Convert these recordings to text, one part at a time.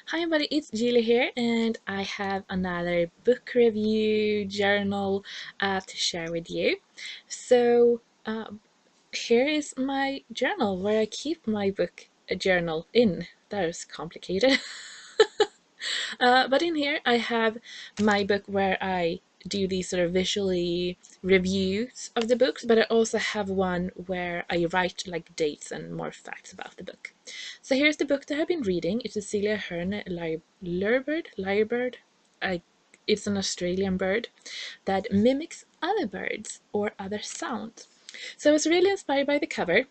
Hi everybody, it's Julie here, and I have another book review journal to share with you. So, here is my journal where I keep my book journal in. That is complicated. But in here I have my book where I do these sort of visually reviews of the books, but I also have one where I write like dates and more facts about the book. So here's the book that I've been reading. It's Cecelia Ahern, Lyrebird. I, it's an Australian bird that mimics other birds or other sounds. So I was really inspired by the cover,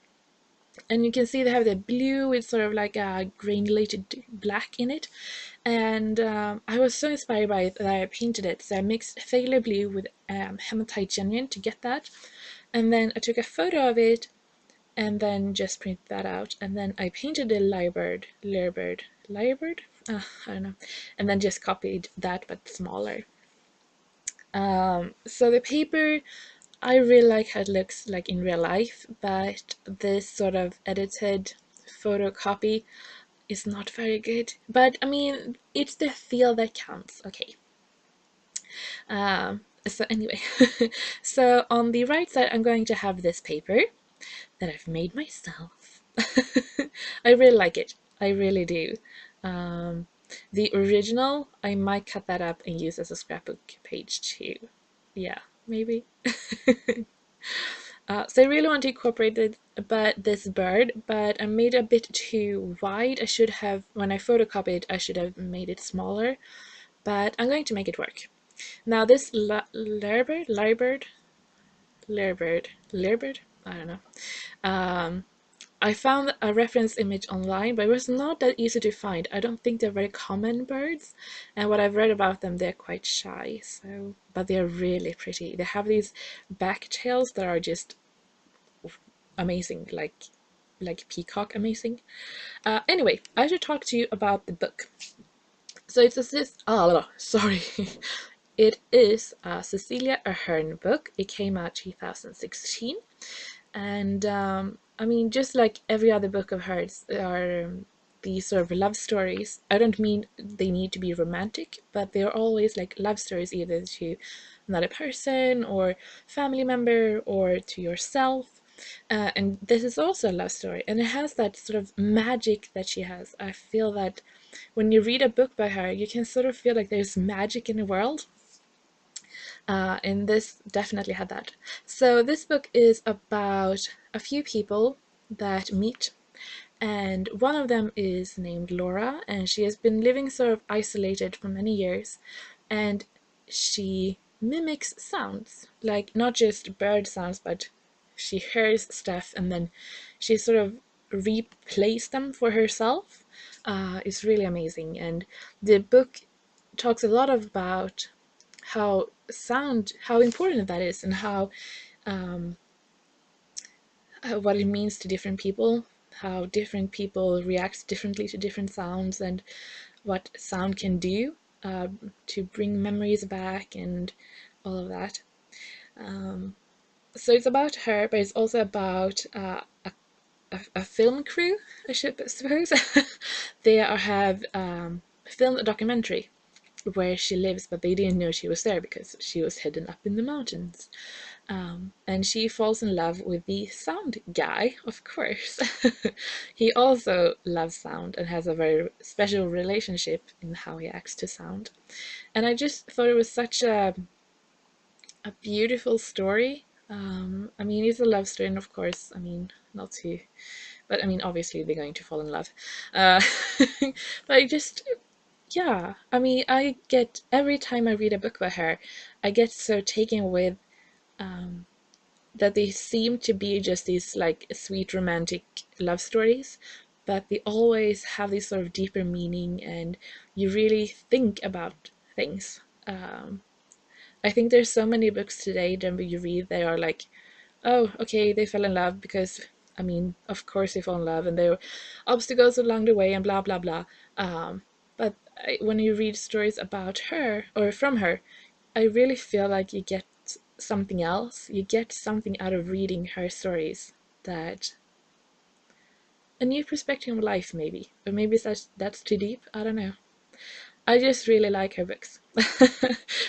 and you can see they have the blue with sort of like a granulated black in it, and I was so inspired by it that I painted it. So I mixed phthalo blue with hematite genuine to get that, and then I took a photo of it and then just printed that out, and then I painted the Lyrebird, I don't know, and then just copied that but smaller. So the paper, I really like how it looks like in real life, but this sort of edited photocopy is not very good. But I mean, it's the feel that counts. Okay. So anyway, so on the right side, I'm going to have this paper that I've made myself. I really like it. I really do. Um, the original, I might cut that up and use as a scrapbook page too. Yeah, maybe. So I really want to incorporate it, but this bird, but I made it a bit too wide. I should have, when I photocopied, I should have made it smaller, but I'm going to make it work. Now this Lyrebird, I don't know. Um, I found a reference image online, but it was not that easy to find. I don't think they're very common birds, and what I've read about them, they're quite shy. So, but they're really pretty. They have these back tails that are just amazing, like peacock amazing. Anyway, I should talk to you about the book. So it's this. Oh, sorry. It is a Cecelia Ahern book. It came out 2016, and I mean, just like every other book of hers, are these sort of love stories. I don't mean they need to be romantic, but they're always like love stories, either to another person or family member or to yourself. And this is also a love story, and it has that sort of magic that she has. I feel that when you read a book by her, you can sort of feel like there's magic in the world, and this definitely had that. So this book is about a few people that meet, and one of them is named Laura, and she has been living sort of isolated for many years, and she mimics sounds, like not just bird sounds, but she hears stuff and then she sort of replays them for herself. It's really amazing, and the book talks a lot about how important that is, and how what it means to different people, how different people react differently to different sounds, and what sound can do to bring memories back and all of that. So it's about her, but it's also about a film crew, I suppose. They have filmed a documentary where she lives, but they didn't know she was there because she was hidden up in the mountains. And she falls in love with the sound guy, of course. He also loves sound and has a very special relationship in how he acts to sound. And I just thought it was such a beautiful story. I mean, it's a love story, and of course, I mean, not to, but I mean, obviously they're going to fall in love. Uh, but I just, yeah, I mean, I get, every time I read a book by her, I get so taken with that they seem to be just these like sweet romantic love stories, but they always have this sort of deeper meaning, and you really think about things. I think there's so many books today that you read, they are like, oh, okay, they fell in love because, I mean, of course they fall in love, and there were obstacles along the way and blah blah blah. But when you read stories about her or from her, I really feel like you get something else. You get something out of reading her stories that a new perspective on life, maybe. Or maybe that's too deep. I don't know. I just really like her books.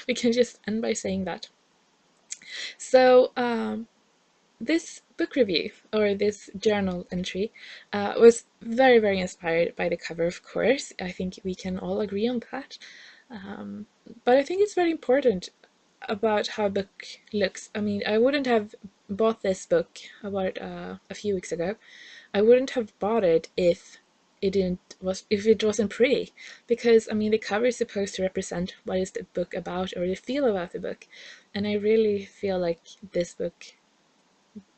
We can just end by saying that. So, this book review, or this journal entry, was very, very inspired by the cover, of course. I think we can all agree on that. But I think it's very important about how a book looks. I mean, I wouldn't have bought this book about a few weeks ago. I wouldn't have bought it if it wasn't pretty, because I mean the cover is supposed to represent what is the book about, or the feel about the book, and I really feel like this book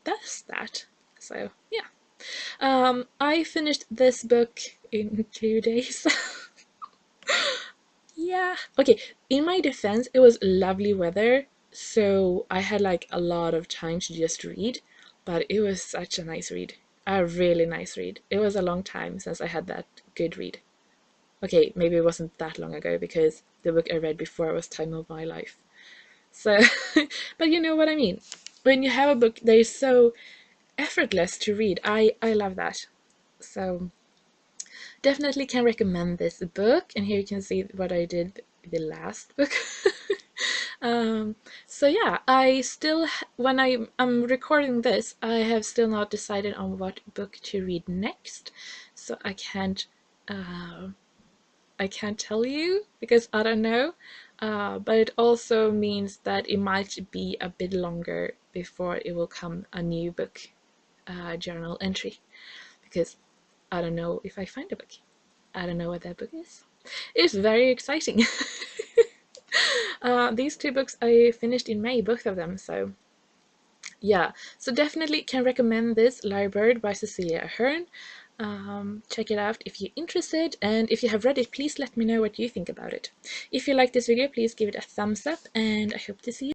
does that. So yeah, I finished this book in 2 days. Yeah. Okay, in my defense, it was lovely weather, so I had like a lot of time to just read, but it was such a nice read. A really nice read. It was a long time since I had that good read. Okay, maybe it wasn't that long ago because the book I read before was Time of My Life. So, but you know what I mean. When you have a book that is so effortless to read, I love that. So, definitely can recommend this book. And here you can see what I did the last book. So yeah, I still, when I'm recording this, I have still not decided on what book to read next. So I can't tell you because I don't know. But it also means that it might be a bit longer before it will come a new book journal entry, because I don't know if I find a book. I don't know what that book is. It's very exciting. These two books I finished in May, both of them, so yeah. So definitely can recommend this, Lyrebird by Cecelia Ahern. Check it out if you're interested, and if you have read it, please let me know what you think about it. If you like this video, please give it a thumbs up, and I hope to see you